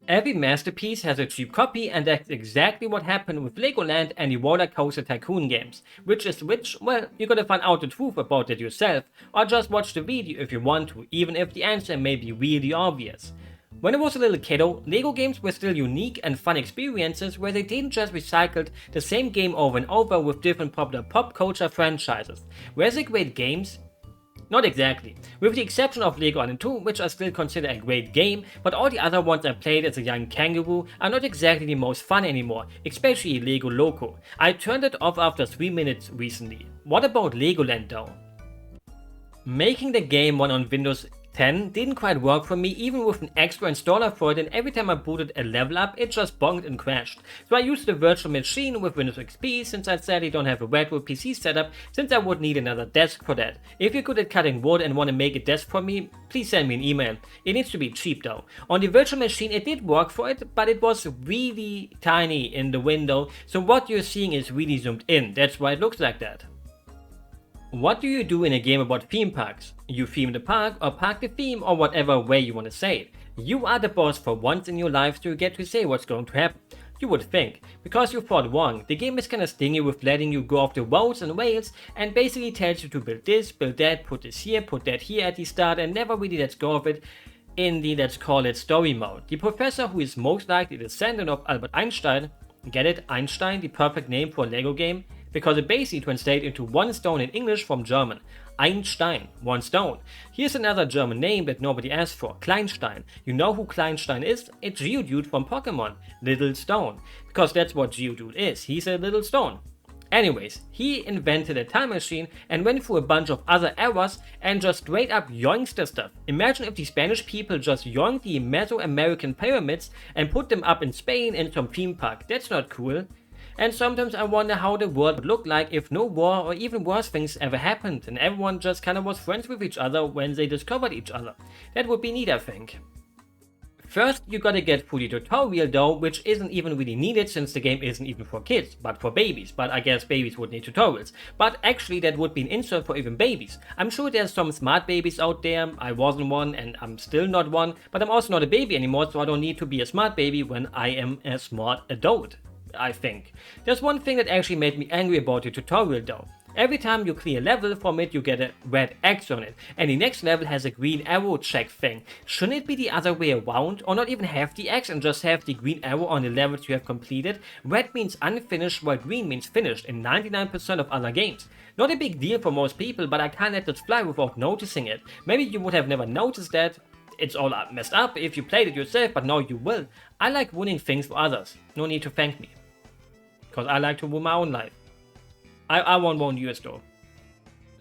Every masterpiece has a cheap copy, and that's exactly what happened with Legoland and the RollerCoaster Tycoon games. Well, you gotta find out the truth about it yourself, or just watch the video if you want to, even if the answer may be really obvious. When I was a little kiddo, Lego games were still unique and fun experiences where they didn't just recycle the same game over and over with different popular pop culture franchises. Were they great games? Not exactly, with the exception of Legoland 2, which I still consider a great game, but all the other ones I played as a young kangaroo are not exactly the most fun anymore, especially Lego Loco. I turned it off after 3 minutes recently. What about Legoland though? Making the game run on Windows 10 didn't quite work for me even with an extra installer for it, and every time I booted a level up it just bonked and crashed. So I used the virtual machine with Windows XP since I sadly don't have a retro PC setup, since I would need another desk for that. If you're good at cutting wood and want to make a desk for me, please send me an email. It needs to be cheap though. On the virtual machine it did work for it, but it was really tiny in the window, so what you're seeing is really zoomed in, that's why it looks like that. What do you do in a game about theme parks? You theme the park or park the theme, or whatever way you want to say it. You are the boss for once in your life, so you get to say what's going to happen. You would think. Because you thought wrong, the game is kinda stingy with letting you go off the roads and rails and basically tells you to build this, build that, put this here, put that here at the start, and never really lets go of it in the, let's call it, story mode. The professor who is most likely the descendant of Albert Einstein, get it, Einstein, the perfect name for a Lego game, because it basically translates into one stone in English from German. Einstein, one stone. Here's another German name that nobody asked for, Kleinstein. You know who Kleinstein is? It's Geodude from Pokemon, Little Stone. Because that's what Geodude is, he's a little stone. Anyways, he invented a time machine and went through a bunch of other eras and just straight up yoinked the stuff. Imagine if the Spanish people just yoinked the Mesoamerican pyramids and put them up in Spain in some theme park. That's not cool. And sometimes I wonder how the world would look like if no war or even worse things ever happened and everyone just kinda was friends with each other when they discovered each other. That would be neat, I think. First, you gotta get through the tutorial though, which isn't even really needed since the game isn't even for kids, but for babies. But I guess babies would need tutorials. But actually that would be an insult for even babies. I'm sure there's some smart babies out there, I wasn't one and I'm still not one, but I'm also not a baby anymore, so I don't need to be a smart baby when I am a smart adult. I think. There's one thing that actually made me angry about the tutorial though. Every time you clear a level from it, you get a red X on it, and the next level has a green arrow check thing. Shouldn't it be the other way around, or not even have the X and just have the green arrow on the levels you have completed? Red means unfinished, while green means finished in 99% of other games. Not a big deal for most people, but I can't let this fly without noticing it. Maybe you would have never noticed that. It's all messed up if you played it yourself, but now you will. I like winning things for others. No need to thank me. Because I like to rule my own life. I won't warn you though.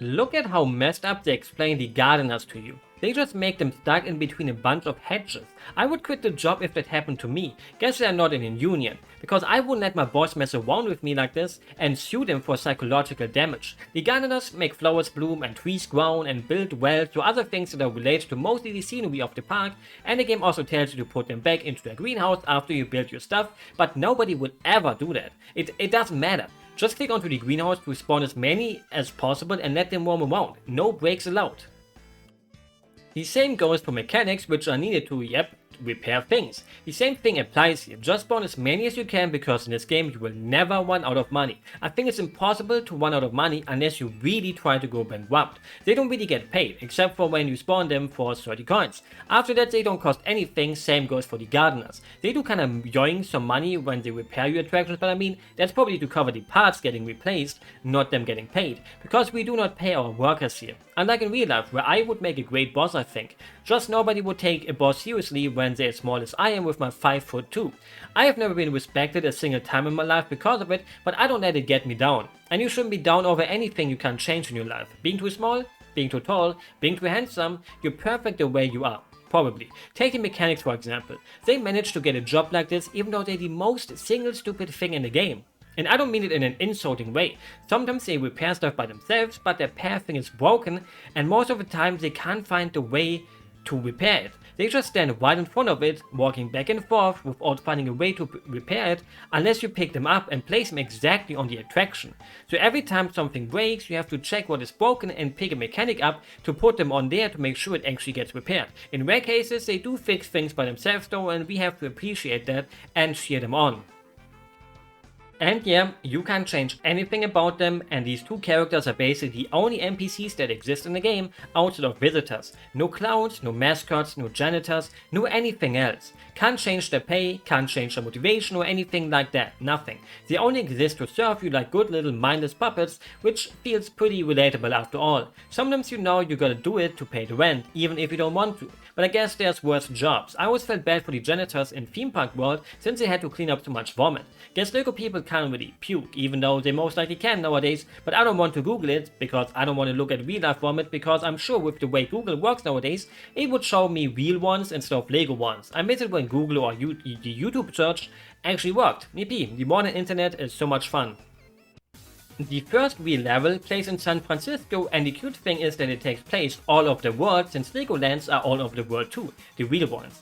Look at how messed up they explain the gardeners to you. They just make them stuck in between a bunch of hedges. I would quit the job if that happened to me. Guess they're not in a union. Because I wouldn't let my boss mess around with me like this and sue them for psychological damage. The gardeners make flowers bloom and trees grow and build wells to other things that are related to mostly the scenery of the park, and the game also tells you to put them back into their greenhouse after you build your stuff, but nobody would ever do that. It doesn't matter. Just click onto the greenhouse to spawn as many as possible and let them roam around. No breaks allowed. The same goes for mechanics, which are needed to, repair things. The same thing applies here. Just spawn as many as you can, because in this game you will never run out of money. I think it's impossible to run out of money unless you really try to go bankrupt. They don't really get paid, except for when you spawn them for 30 coins. After that they don't cost anything, same goes for the gardeners. They do kinda yoink some money when they repair your attractions, but I mean, that's probably to cover the parts getting replaced, not them getting paid. Because we do not pay our workers here. Unlike in real life, where I would make a great boss, I think. Just nobody would take a boss seriously when they're as small as I am with my 5'2". I have never been respected a single time in my life because of it, but I don't let it get me down. And you shouldn't be down over anything you can't change in your life. Being too small, being too tall, being too handsome, you're perfect the way you are. Probably. Take the mechanics for example. They managed to get a job like this even though they're the most single stupid thing in the game. And I don't mean it in an insulting way. Sometimes they repair stuff by themselves, but their pathing is broken, and most of the time they can't find the way to repair it. They just stand right in front of it, walking back and forth without finding a way to repair it unless you pick them up and place them exactly on the attraction. So every time something breaks, you have to check what is broken and pick a mechanic up to put them on there to make sure it actually gets repaired. In rare cases, they do fix things by themselves though, and we have to appreciate that and cheer them on. And yeah, you can't change anything about them, and these two characters are basically the only NPCs that exist in the game outside of visitors. No clowns, no mascots, no janitors, no anything else. Can't change their pay, can't change their motivation or anything like that, nothing. They only exist to serve you like good little mindless puppets, which feels pretty relatable after all. Sometimes you know you gotta do it to pay the rent, even if you don't want to. But I guess there's worse jobs. I always felt bad for the janitors in Theme Park World since they had to clean up so much vomit. Guess Lego people can't really puke, even though they most likely can nowadays, but I don't want to Google it, because I don't want to look at real life vomit, because I'm sure with the way Google works nowadays, it would show me real ones instead of Lego ones. I miss it when Google or the YouTube search actually worked. Yippee, the modern internet is so much fun. The first real level plays in San Francisco, and the cute thing is that it takes place all over the world, since Legolands are all over the world too, the real ones.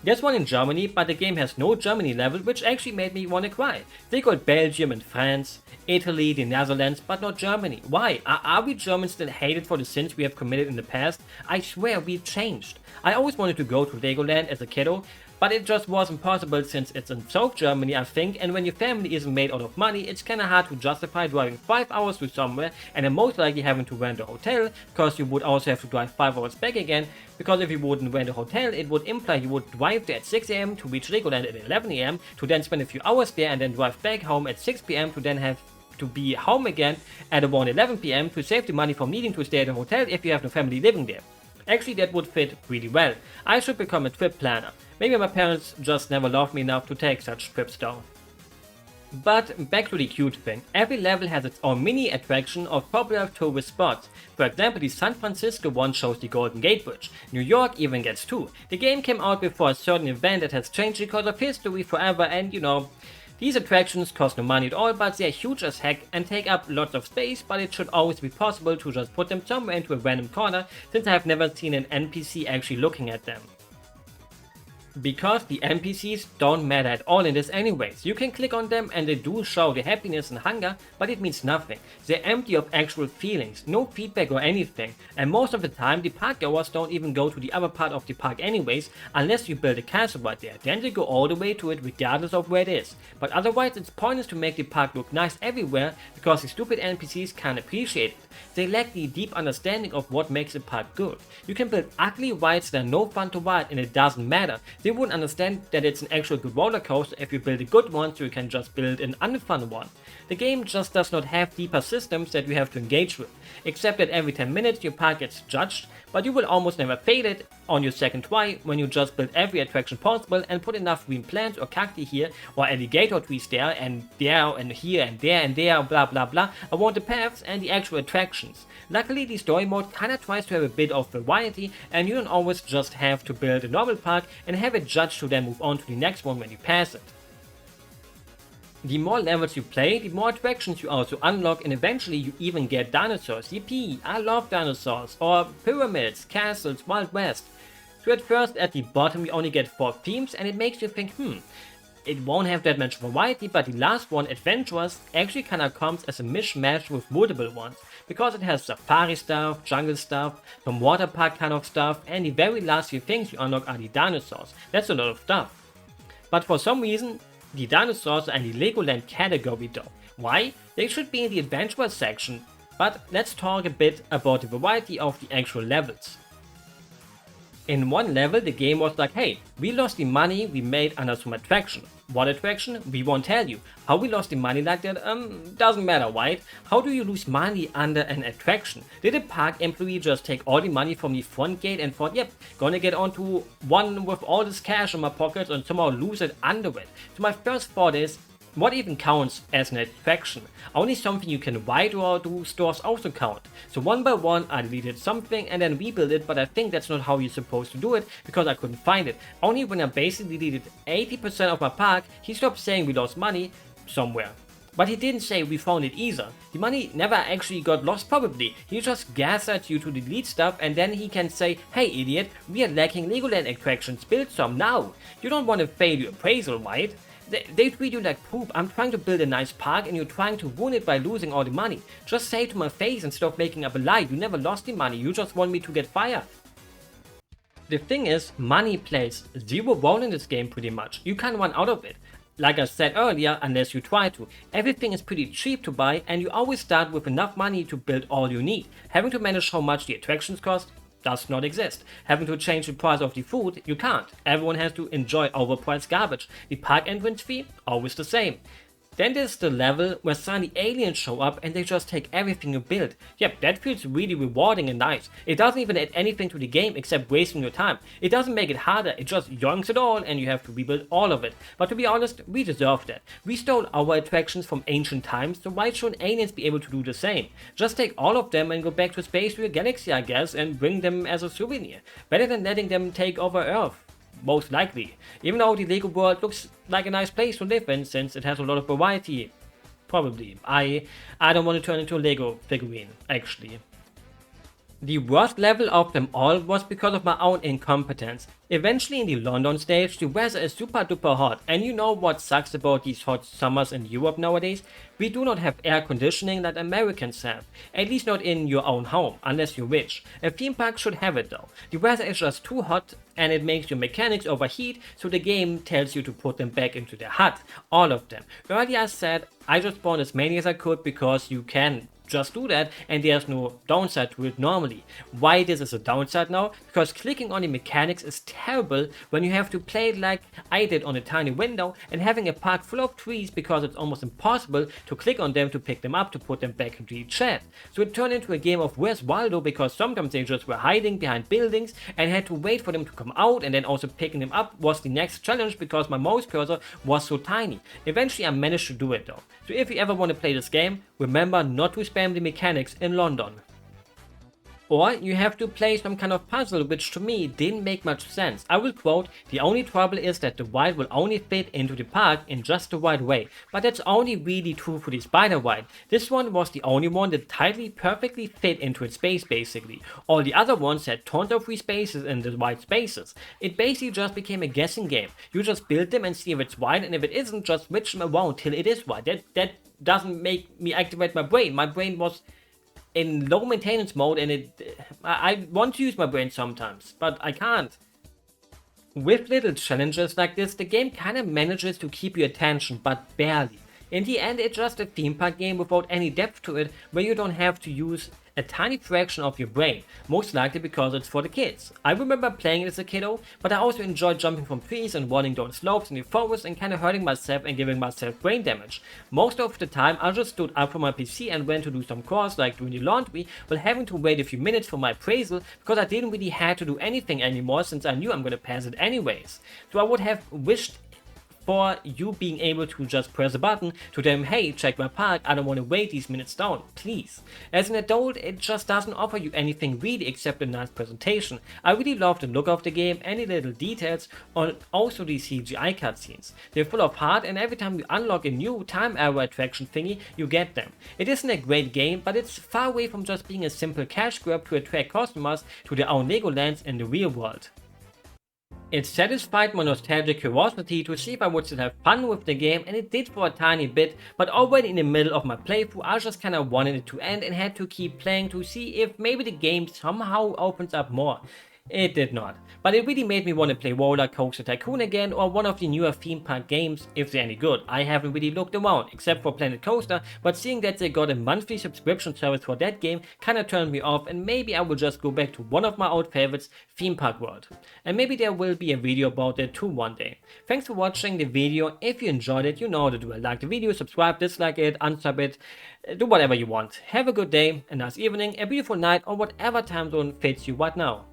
There's one in Germany, but the game has no Germany level, which actually made me wanna cry. They got Belgium and France, Italy, the Netherlands, but not Germany. Why? Are we Germans still hated for the sins we have committed in the past? I swear we've changed. I always wanted to go to Legoland as a kiddo, but it just wasn't possible since it's in South Germany, I think, and when your family isn't made out of money, it's kinda hard to justify driving 5 hours to somewhere and then most likely having to rent a hotel, because you would also have to drive 5 hours back again, because if you wouldn't rent a hotel, it would imply you would drive there at 6 AM to reach Legoland at 11 AM to then spend a few hours there and then drive back home at 6 PM to then have to be home again at around 11 PM to save the money from needing to stay at a hotel if you have no family living there. Actually, that would fit really well. I should become a trip planner. Maybe my parents just never loved me enough to take such trips though. But back to the cute thing. Every level has its own mini attraction of popular tourist spots. For example, the San Francisco one shows the Golden Gate Bridge. New York even gets two. The game came out before a certain event that has changed because of history forever, and you know, these attractions cost no money at all, but they're huge as heck and take up lots of space, but it should always be possible to just put them somewhere into a random corner, since I have never seen an NPC actually looking at them. Because the NPCs don't matter at all in this anyways. You can click on them and they do show the happiness and hunger, but it means nothing. They're empty of actual feelings, no feedback or anything, and most of the time the park goers don't even go to the other part of the park anyways, unless you build a castle right there. Then they go all the way to it regardless of where it is. But otherwise it's pointless to make the park look nice everywhere, because the stupid NPCs can't appreciate it. They lack the deep understanding of what makes a park good. You can build ugly rides that are no fun to ride and it doesn't matter. They wouldn't understand that it's an actual good roller coaster if you build a good one, so you can just build an unfun one. The game just does not have deeper systems that you have to engage with, except that every 10 minutes your park gets judged, but you will almost never fail it on your second try when you just build every attraction possible and put enough green plants or cacti here or alligator trees there and here and there, blah blah blah, around the paths and the actual attractions. Luckily, the story mode kinda tries to have a bit of variety, and you don't always just have to build a normal park and have it judged to then move on to the next one when you pass it. The more levels you play, the more attractions you also unlock, and eventually you even get dinosaurs. Yippee, I love dinosaurs, or pyramids, castles, Wild West. So at first, at the bottom you only get 4 themes, and it makes you think, it won't have that much variety, but the last one, Adventurers, actually kinda comes as a mishmash with multiple ones, because it has safari stuff, jungle stuff, some water park kind of stuff, and the very last few things you unlock are the dinosaurs. That's a lot of stuff. But for some reason, the dinosaurs are in the Legoland category though. Why? They should be in the Adventurers section. But let's talk a bit about the variety of the actual levels. In one level, the game was like, hey, we lost the money we made under some attraction. What attraction? We won't tell you. How we lost the money like that? Doesn't matter, right? How do you lose money under an attraction? Did a park employee just take all the money from the front gate and thought, yep, gonna get onto one with all this cash in my pockets and somehow lose it under it? So my first thought is, what even counts as an attraction? Only something you can ride, or do stores also count? So one by one I deleted something and then rebuilt it, but I think that's not how you're supposed to do it, because I couldn't find it. Only when I basically deleted 80% of my park, he stopped saying we lost money somewhere. But he didn't say we found it either. The money never actually got lost probably. He just gathered you to delete stuff and then he can say, hey idiot, we are lacking Legoland attractions, build some now. You don't want to fail your appraisal, right? They treat you like poop. I'm trying to build a nice park and you're trying to ruin it by losing all the money. Just say it to my face instead of making up a lie. You never lost the money, you just want me to get fired. The thing is, money plays zero role in this game pretty much. You can't run out of it. Like I said earlier, unless you try to. Everything is pretty cheap to buy and you always start with enough money to build all you need. Having to manage how much the attractions cost does not exist. Having to change the price of the food, you can't. Everyone has to enjoy overpriced garbage. The park entrance fee, always the same. Then there's the level where suddenly aliens show up and they just take everything you build. Yep, that feels really rewarding and nice. It doesn't even add anything to the game except wasting your time. It doesn't make it harder, it just yoinks it all and you have to rebuild all of it. But to be honest, we deserve that. We stole our attractions from ancient times, so why shouldn't aliens be able to do the same? Just take all of them and go back to space to your galaxy, I guess, and bring them as a souvenir. Better than letting them take over Earth. Most likely. Even though the Lego world looks like a nice place to live in since it has a lot of variety. Probably. I don't want to turn into a Lego figurine, actually. The worst level of them all was because of my own incompetence. Eventually in the London stage, the weather is super duper hot, and you know what sucks about these hot summers in Europe nowadays? We do not have air conditioning like Americans have, at least not in your own home, unless you're rich. A theme park should have it though. The weather is just too hot and it makes your mechanics overheat, so the game tells you to put them back into their hut, all of them. Earlier I said I just spawned as many as I could because you can just do that and there's no downside to it normally. Why this is a downside now? Because clicking on the mechanics is terrible when you have to play it like I did on a tiny window and having a park full of trees because it's almost impossible to click on them to pick them up to put them back into the chat. So it turned into a game of Where's Waldo because sometimes they just were hiding behind buildings and had to wait for them to come out, and then also picking them up was the next challenge because my mouse cursor was so tiny. Eventually I managed to do it though. So if you ever want to play this game, remember not to spam the mechanics in London. Or you have to play some kind of puzzle, which to me didn't make much sense. I will quote, the only trouble is that the ride will only fit into the park in just the right way. But that's only really true for the spider ride. This one was the only one that tightly perfectly fit into its space basically. All the other ones had tons of free spaces in the white spaces. It basically just became a guessing game. You just build them and see if it's right, and if it isn't, just switch them around till it is right. That doesn't make me activate my brain. My brain was in low maintenance mode and I want to use my brain sometimes, but I can't. With little challenges like this, the game kinda manages to keep your attention, but barely. In the end, it's just a theme park game without any depth to it, where you don't have to use a tiny fraction of your brain, most likely because it's for the kids. I remember playing it as a kiddo, but I also enjoyed jumping from trees and running down slopes in the forest and kinda hurting myself and giving myself brain damage. Most of the time I just stood up from my PC and went to do some chores like doing the laundry, while having to wait a few minutes for my appraisal because I didn't really have to do anything anymore since I knew I'm gonna pass it anyways. So I would have wished for you being able to just press a button to them, hey, check my park, I don't want to wait these minutes down, please. As an adult, it just doesn't offer you anything really except a nice presentation. I really love the look of the game, any little details, and also the CGI cutscenes. They're full of heart, and every time you unlock a new time arrow attraction thingy, you get them. It isn't a great game, but it's far away from just being a simple cash grab to attract customers to their own Legolands in the real world. It satisfied my nostalgic curiosity to see if I would still have fun with the game, and it did for a tiny bit, but already in the middle of my playthrough I just kinda wanted it to end and had to keep playing to see if maybe the game somehow opens up more. It did not, but it really made me want to play RollerCoaster Tycoon again, or one of the newer theme park games if they're any good. I haven't really looked around, except for Planet Coaster, but seeing that they got a monthly subscription service for that game kinda turned me off, and maybe I will just go back to one of my old favorites, Theme Park World. And maybe there will be a video about that too one day. Thanks for watching the video. If you enjoyed it, you know to do it. Like the video, subscribe, dislike it, unsub it, do whatever you want. Have a good day, a nice evening, a beautiful night, or whatever time zone fits you right now.